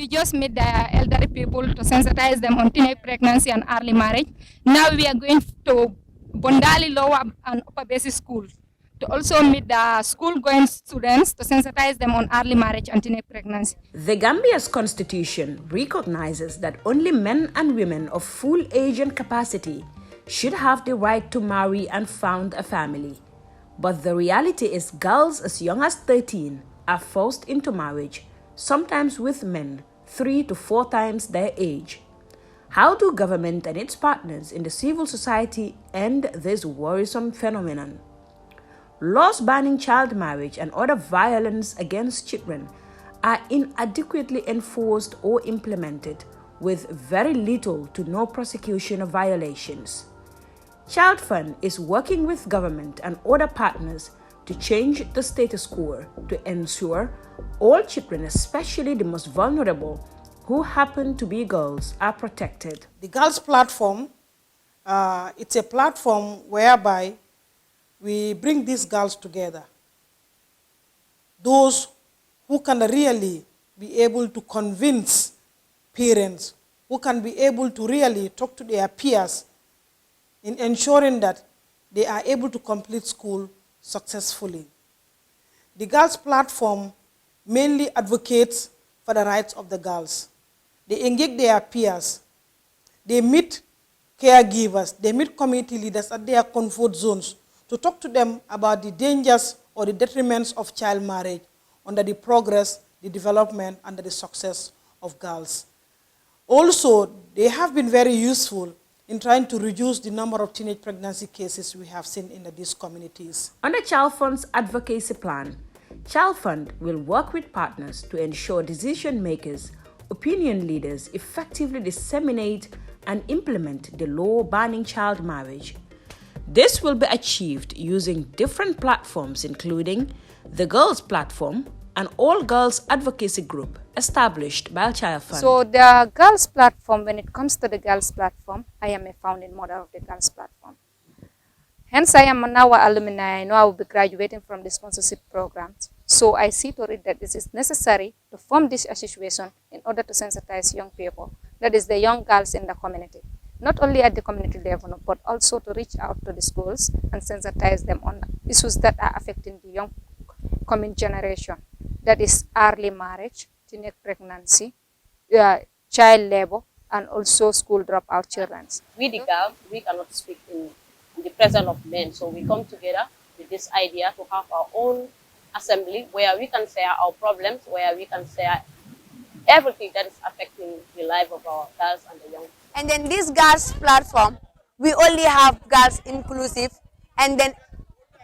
just met the elderly people to sensitize them on teenage pregnancy and early marriage. Now we are going to Bondali Lower and Upper Basic School to also meet the school-going students to sensitize them on early marriage and teenage pregnancy. The Gambia's constitution recognizes that only men and women of full age and capacity should have the right to marry and found a family. But the reality is girls as young as 13 are forced into marriage, sometimes with men 3 to 4 times their age. How do government and its partners in the civil society end this worrisome phenomenon? Laws banning child marriage and other violence against children are inadequately enforced or implemented, with very little to no prosecution of violations. ChildFund is working with government and other partners to change the status quo to ensure all children, especially the most vulnerable, who happen to be girls, are protected. The Girls Platform, it's a platform whereby we bring these girls together. Those who can really be able to convince parents, who can be able to really talk to their peers in ensuring that they are able to complete school successfully. The Girls Platform mainly advocates for the rights of the girls. They engage their peers. They meet caregivers. They meet community leaders at their comfort zones to talk to them about the dangers or the detriments of child marriage under the progress, the development, and the success of girls. Also, they have been very useful in trying to reduce the number of teenage pregnancy cases we have seen in these communities. Under ChildFund's advocacy plan, ChildFund will work with partners to ensure decision makers, opinion leaders effectively disseminate and implement the law banning child marriage. This will be achieved using different platforms, including the Girls Platform, an all-girls advocacy group established by ChildFund. So the Girls Platform, when it comes to the Girls Platform, I am a founding mother of the Girls Platform. Hence, I am now an alumni. I know I will be graduating from the sponsorship programs. So I see to it that this is necessary to form this association in order to sensitize young people, that is the young girls in the community. Not only at the community level, but also to reach out to the schools and sensitize them on issues that are affecting the young coming generation. That is early marriage, teenage pregnancy, child labor, and also school dropout children. We the girls, we cannot speak in the presence of men, so we come together with this idea to have our own assembly where we can share our problems, where we can share everything that is affecting the life of our girls and the young. And then this Girls Platform, we only have girls inclusive, and then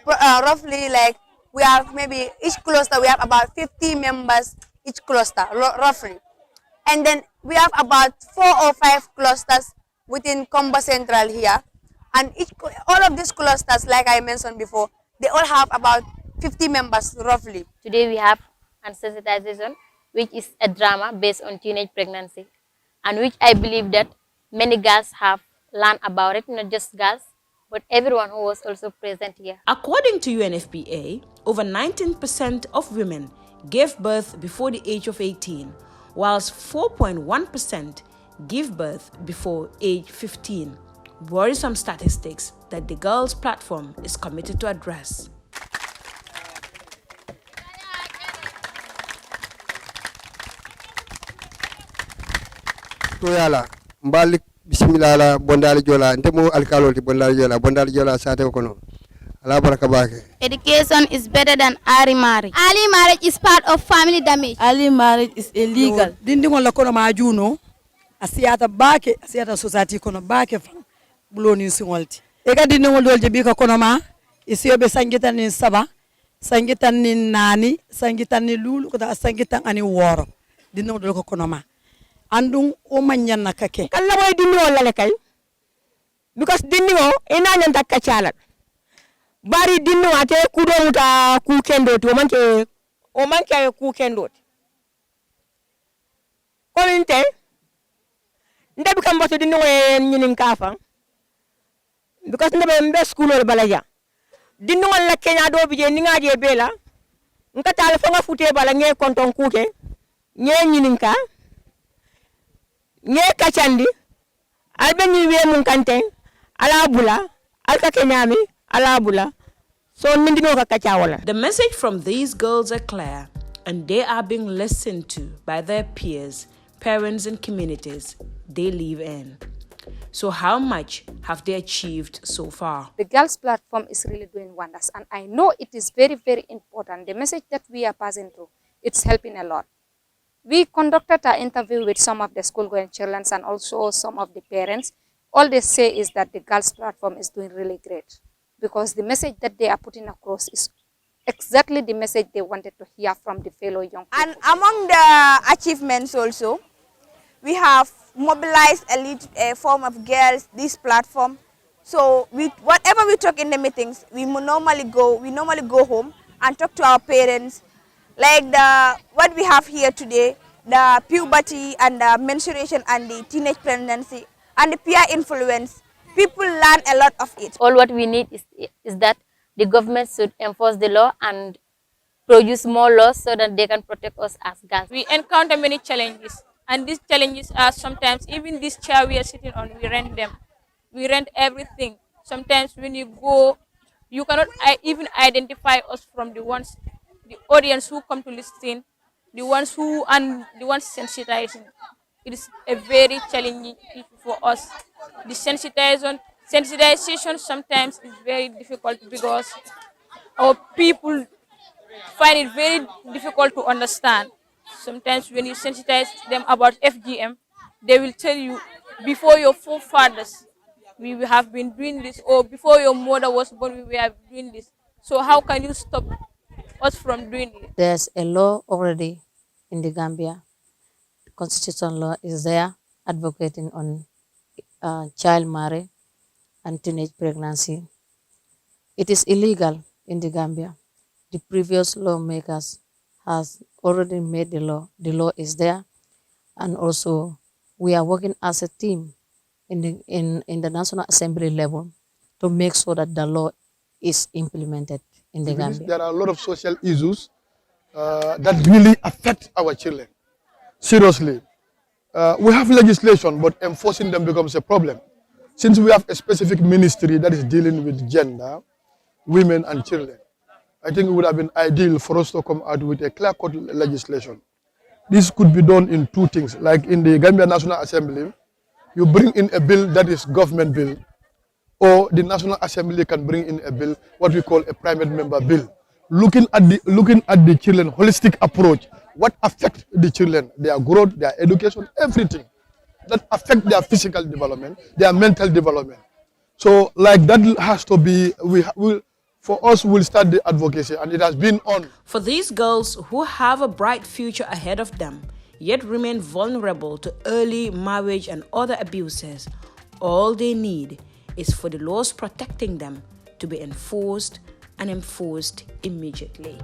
roughly like we have maybe each cluster we have about 50 members each cluster roughly, and then we have about 4 or 5 clusters within Combo Central here, and all of these clusters, like I mentioned before, they all have about 50 members roughly. Today we have sensitization, which is a drama based on teenage pregnancy, and which I believe that many girls have learned about it, not just girls, but everyone who was also present here. According to UNFPA, over 19% of women gave birth before the age of 18, whilst 4.1% give birth before age 15. Worrisome statistics that the Girls Platform is committed to address. Yala mbali bismillah la bondali jola ndemo alkaloti bondali jola sate kono ala baraka bake. Education is better than early marriage. Early marriage is part of family damage. Early marriage is illegal. Dindi ngol la kono ma juno asiyata bake asiyata society kono bake fan buloni singolti e ga dindi ngol dolje bi ko kono ma isiyobe sangitan ni saba sangitan ni nani sangitan ni lulu ko da sangitan ani woro dindi ngol dol ko kono ma andung o manyan nakake kala boy dindi wala le kay because dindi o ina nyanta kachala bari dindi wate ku do muta ku kendo to o manke ku kendo ko inte ndabi kam boto dindi o nyinin kafa because ndabe mbe school o balaja dindi wala kenya do bije ni ngaje bela ngata ala fa nga fute bala nge konton kuke nye nyinin ka nye kachandi albeni we mun kante ala bula alka kenyami ala bula so mindino ka kachawala. The message from these girls are clear, and they are being listened to by their peers, parents and communities they live in. So how much have they achieved so far? The girls platform is really doing wonders, and I know it is very, very important. The message that we are passing through, it's helping a lot. We conducted an interview with some of the school-going children and also some of the parents. All they say is that the girls platform is doing really great, because the message that they are putting across is exactly the message they wanted to hear from the fellow young people. And among the achievements also, we have mobilized a form of girls, this platform. So whatever we talk in the meetings, we normally go home and talk to our parents. Like what we have here today, the puberty and the menstruation and the teenage pregnancy and the peer influence, people learn a lot of it. All what we need is that the government should enforce the law and produce more laws so that they can protect us as girls. We encounter many challenges, and these challenges are sometimes even this chair we are sitting on, we rent them. We rent everything. Sometimes when you go, you cannot even identify us from the audience who come to listen, the ones sensitizing. It is a very challenging issue for us. The sensitization sometimes is very difficult because our people find it very difficult to understand. Sometimes when you sensitize them about FGM, they will tell you, before your forefathers, we have been doing this, or before your mother was born, we were doing this. So how can you stop us from doing it? There's a law already in the Gambia. The constitutional law is there advocating on child marriage and teenage pregnancy. It is illegal in the Gambia. The previous lawmakers has already made the law. The law is there, and also we are working as a team in the National Assembly level to make sure that the law is implemented in the Gambia. There are a lot of social issues that really affect our children. Seriously. We have legislation, but enforcing them becomes a problem. Since we have a specific ministry that is dealing with gender, women and children, I think it would have been ideal for us to come out with a clear-cut legislation. This could be done in two things. Like in the Gambia National Assembly, you bring in a bill that is government bill, or the National Assembly can bring in a bill, what we call a private member bill. Looking at the children, holistic approach, what affects the children, their growth, their education, everything that affect their physical development, their mental development. So like that has to be, for us, we'll start the advocacy, and it has been on. For these girls who have a bright future ahead of them, yet remain vulnerable to early marriage and other abuses, all they need is for the laws protecting them to be enforced and enforced immediately.